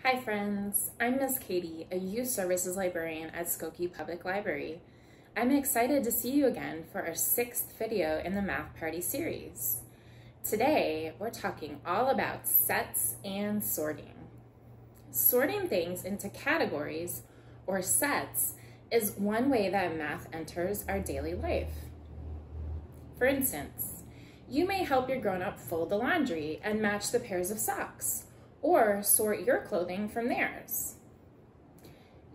Hi friends, I'm Miss Katie, a Youth Services Librarian at Skokie Public Library. I'm excited to see you again for our 6th video in the Math Party series. Today, we're talking all about sets and sorting. Sorting things into categories or sets is one way that math enters our daily life. For instance, you may help your grown-up fold the laundry and match the pairs of socks, or sort your clothing from theirs.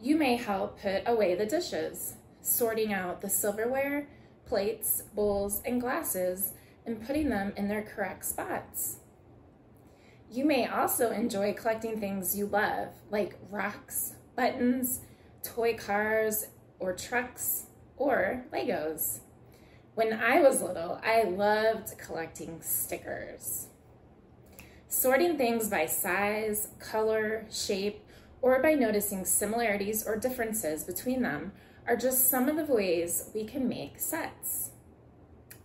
You may help put away the dishes, sorting out the silverware, plates, bowls, and glasses, and putting them in their correct spots. You may also enjoy collecting things you love, like rocks, buttons, toy cars, or trucks, or Legos. When I was little, I loved collecting stickers. Sorting things by size, color, shape, or by noticing similarities or differences between them are just some of the ways we can make sets.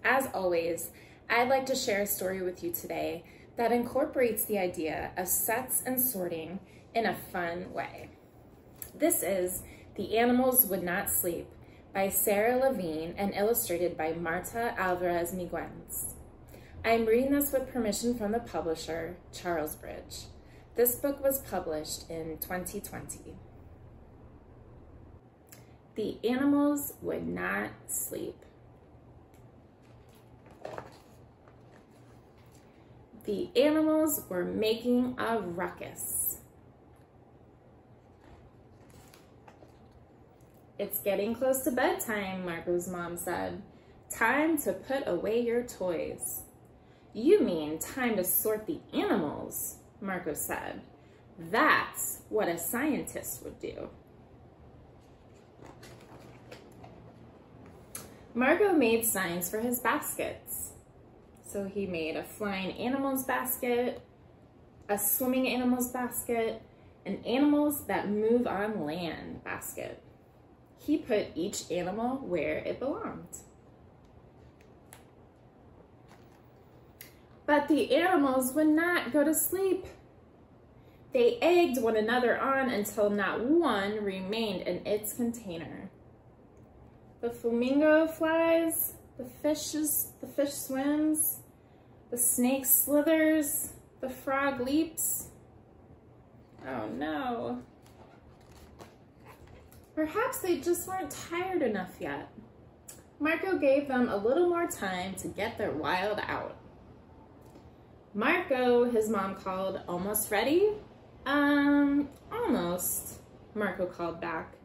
As always, I'd like to share a story with you today that incorporates the idea of sets and sorting in a fun way. This is The Animals Would Not Sleep by Sarah Levine and illustrated by Marta Alvarez Miguens. I'm reading this with permission from the publisher, Charles Bridge. This book was published in 2020. The animals would not sleep. The animals were making a ruckus. It's getting close to bedtime, Marco's mom said. Time to put away your toys. You mean time to sort the animals, Marco said. That's what a scientist would do. Marco made signs for his baskets. So he made a flying animals basket, a swimming animals basket, an animals that move on land basket. He put each animal where it belonged. But the animals would not go to sleep. They egged one another on until not one remained in its container. The flamingo flies, the fish swims, the snake slithers, the frog leaps. Oh no. Perhaps they just weren't tired enough yet. Marco gave them a little more time to get their wild out. Marco, his mom called. Almost ready? Almost, Marco called back.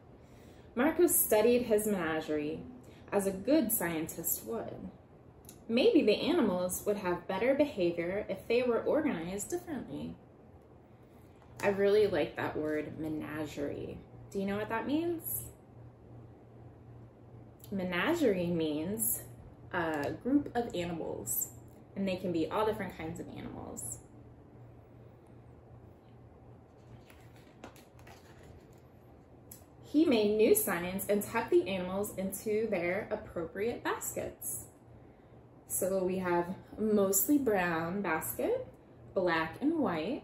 Marco studied his menagerie, as a good scientist would. Maybe the animals would have better behavior if they were organized differently. I really like that word, menagerie. Do you know what that means? Menagerie means a group of animals. And they can be all different kinds of animals. He made new signs and tucked the animals into their appropriate baskets. So we have mostly brown basket, black and white,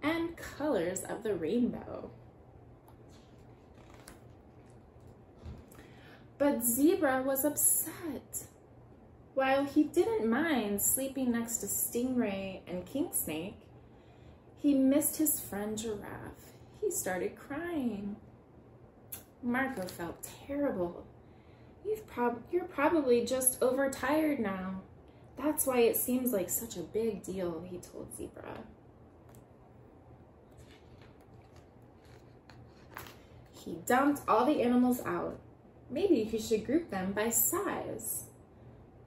and colors of the rainbow. But Zebra was upset. While he didn't mind sleeping next to Stingray and King Snake, he missed his friend Giraffe. He started crying. Marco felt terrible. You're probably just overtired now. That's why it seems like such a big deal, he told Zebra. He dumped all the animals out. Maybe he should group them by size.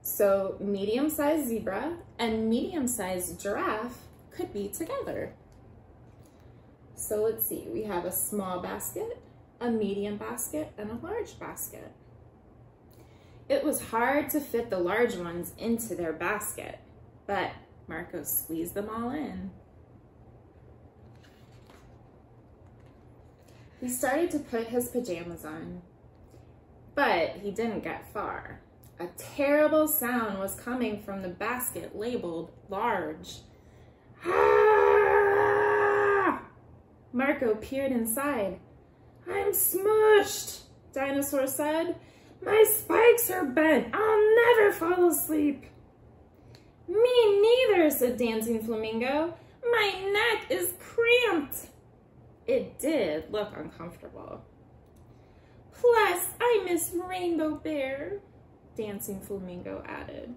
So medium-sized zebra and medium-sized giraffe could be together. So let's see, we have a small basket, a medium basket, and a large basket. It was hard to fit the large ones into their basket, but Marco squeezed them all in. He started to put his pajamas on, but he didn't get far. A terrible sound was coming from the basket labeled large. Ah! Marco peered inside. "I'm smushed," Dinosaur said. "My spikes are bent. I'll never fall asleep." "Me neither," said Dancing Flamingo. "My neck is cramped." It did look uncomfortable. "Plus, I miss Rainbow Bear," Dancing Flamingo added.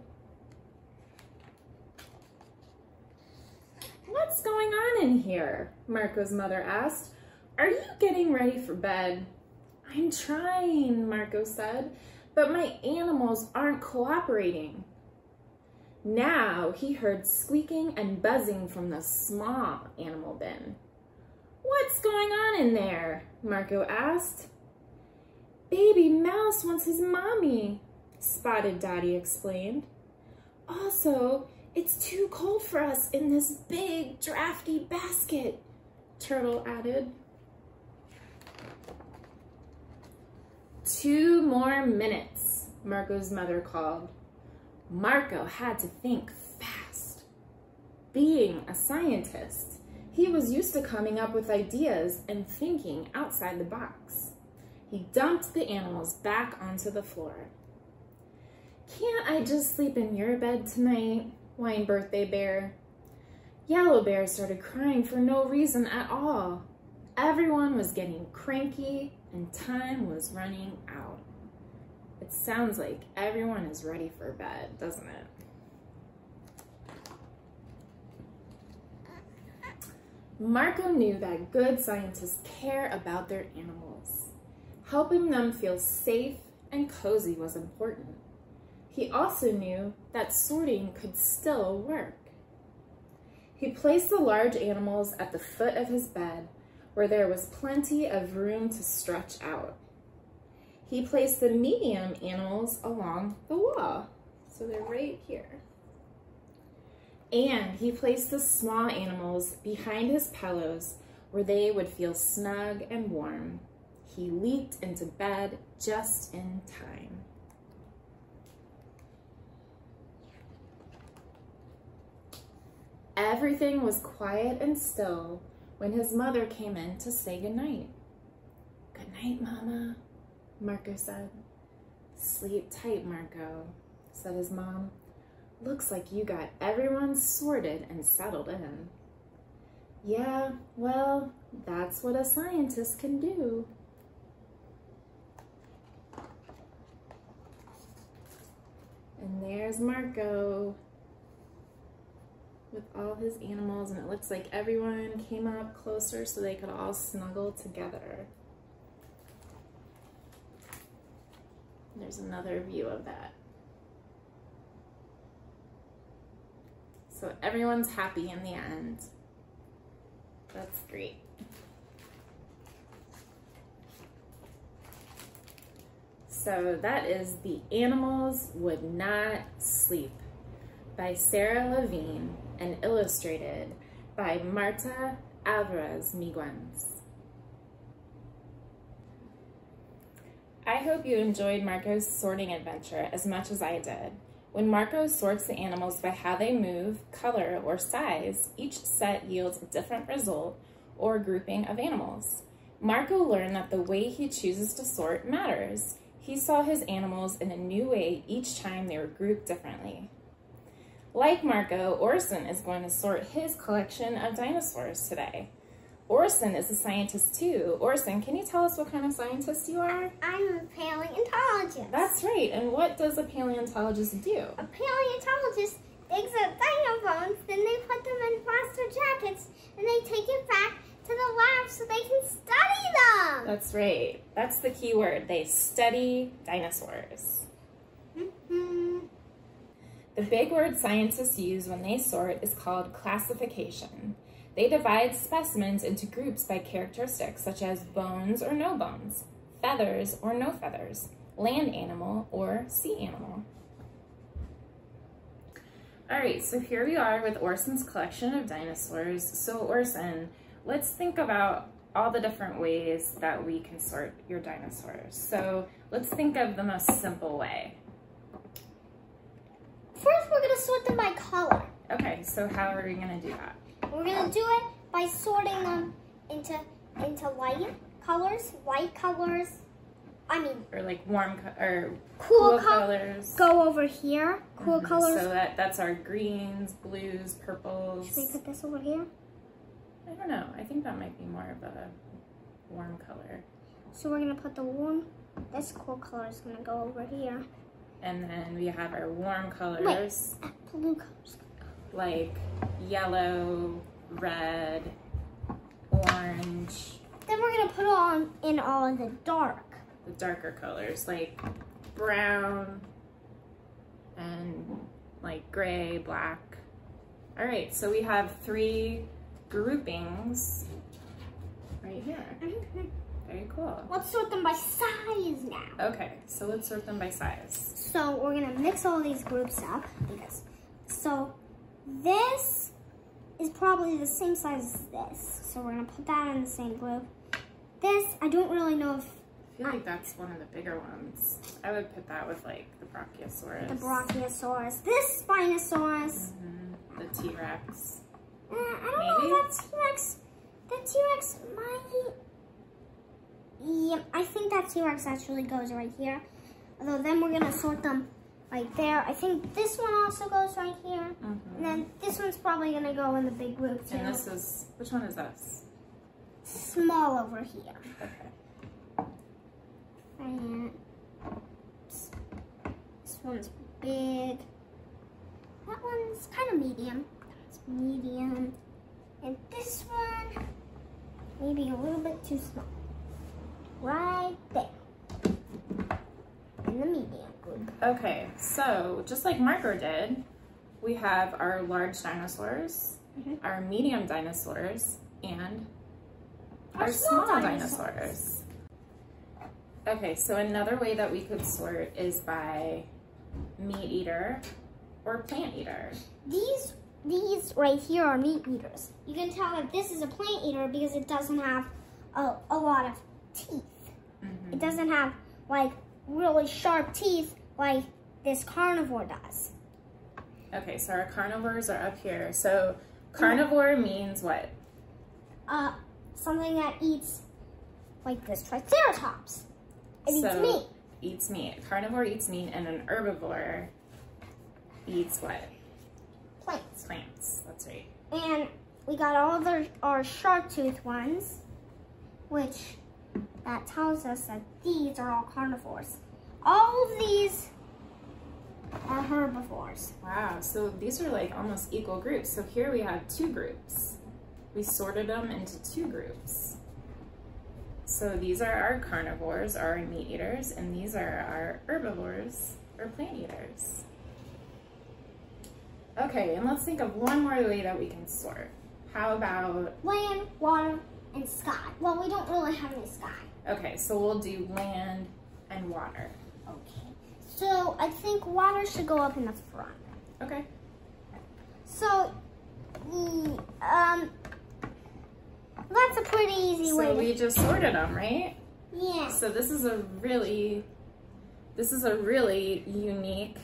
"What's going on in here?" Marco's mother asked. "Are you getting ready for bed?" "I'm trying," Marco said, "but my animals aren't cooperating." Now he heard squeaking and buzzing from the small animal bin. "What's going on in there?" Marco asked. "Baby Mouse wants his mommy," Spotted Dottie explained. "Also, it's too cold for us in this big, drafty basket," Turtle added. 2 more minutes, Marco's mother called. Marco had to think fast. Being a scientist, he was used to coming up with ideas and thinking outside the box. He dumped the animals back onto the floor. "Can't I just sleep in your bed tonight?" whined Birthday Bear. Yellow Bear started crying for no reason at all. Everyone was getting cranky and time was running out. It sounds like everyone is ready for bed, doesn't it? Marco knew that good scientists care about their animals. Helping them feel safe and cozy was important. He also knew that sorting could still work. He placed the large animals at the foot of his bed, where there was plenty of room to stretch out. He placed the medium animals along the wall, so they're right here. And he placed the small animals behind his pillows, where they would feel snug and warm. He leaped into bed just in time. Everything was quiet and still when his mother came in to say goodnight. "Good night, Mama," Marco said. "Sleep tight, Marco," said his mom. "Looks like you got everyone sorted and settled in." "Yeah, well, that's what a scientist can do." And there's Marco with all his animals, and it looks like everyone came up closer so they could all snuggle together. There's another view of that. So everyone's happy in the end. That's great. So that is The Animals Would Not Sleep by Sarah Levine and illustrated by Marta Alvarez Miguens. I hope you enjoyed Marco's sorting adventure as much as I did. When Marco sorts the animals by how they move, color, or size, each set yields a different result or grouping of animals. Marco learned that the way he chooses to sort matters. He saw his animals in a new way each time they were grouped differently. Like Marco, Orson is going to sort his collection of dinosaurs today. Orson is a scientist too. Orson, can you tell us what kind of scientist you are? I'm a paleontologist. That's right. And what does a paleontologist do? A paleontologist digs up dino bones, then they put them in plastic jackets, and they take it back to the lab so they can study them. That's right. That's the key word. They study dinosaurs. The big word scientists use when they sort is called classification. They divide specimens into groups by characteristics such as bones or no bones, feathers or no feathers, land animal or sea animal. All right, so here we are with Orson's collection of dinosaurs. So Orson, let's think about all the different ways that we can sort your dinosaurs. So let's think of the most simple way. First, we're going to sort them by color. Okay, so how are we going to do that? We're going to do it by sorting them into light colors. Or like warm or cool colors. Go over here. Cool colors. So that's our greens, blues, purples. Should we put this over here? I don't know. I think that might be more of a warm color. So we're gonna put this cool color is gonna go over here. And then we have our warm colors. Wait, blue colors. Like yellow, red, orange. Then we're gonna put in all of the darker colors, like brown and like gray, black. All right, so we have 3 groupings right here. Very cool. Let's sort them by size now. Okay, so let's sort them by size. So we're gonna mix all these groups up so this is probably the same size as this. So we're gonna put that in the same group. This, I don't really know if I feel like that's one of the bigger ones. I would put that with like the Brachiosaurus. This Spinosaurus. The T-Rex. I don't know if that T-Rex. That T-Rex might. Yeah, I think that T-Rex actually goes right here. Although then we're gonna sort them right there. I think this one also goes right here. And then this one's probably gonna go in the big group too. And this is, which one is this? Small over here. Okay. And this one's big. That one's kind of medium. That's medium. And this one, maybe a little bit too small. Right there. In the medium group. Okay, so just like Marco did, we have our large dinosaurs, our medium dinosaurs, and our small dinosaurs. Okay, so another way that we could sort is by meat eater or plant eater. These right here are meat eaters. You can tell that this is a plant eater because it doesn't have a lot of teeth. It doesn't have like really sharp teeth like this carnivore does. Okay, so our carnivores are up here. So carnivore means what? Something that eats like this Triceratops. It eats meat. Eats meat. Carnivore eats meat, and an herbivore eats what? Plants. Plants. That's right. And we got all of our sharp-toothed ones, which that tells us that these are all carnivores. All of these are herbivores. Wow, so these are like almost equal groups. So here we have 2 groups. We sorted them into 2 groups. So these are our carnivores, our meat eaters, and these are our herbivores, or plant eaters. Okay, and let's think of one more way that we can sort. How about land, water, and sky? Well, we don't really have any sky. Okay, so we'll do land and water. Okay. So I think water should go up in the front. Okay. So, that's a pretty easy way. So we just sorted them, right? Yeah. So this is a really unique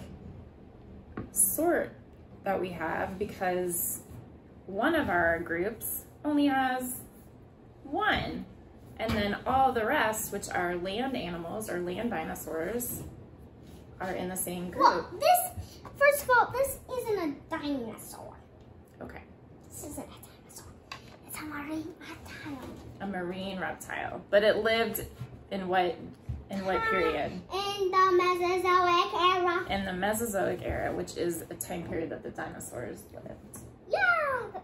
sort that we have because one of our groups only has 1. And then all the rest, which are land animals or land dinosaurs, are in the same group. Well, first of all, this isn't a dinosaur. Okay. This isn't a dinosaur. It's a marine reptile. A marine reptile. But it lived in what period? In the Mesozoic era. In the Mesozoic era, which is a time period that the dinosaurs lived. Yeah.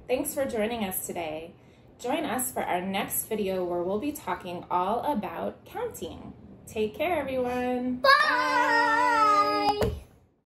Thanks for joining us today. Join us for our next video where we'll be talking all about counting. Take care, everyone. Bye.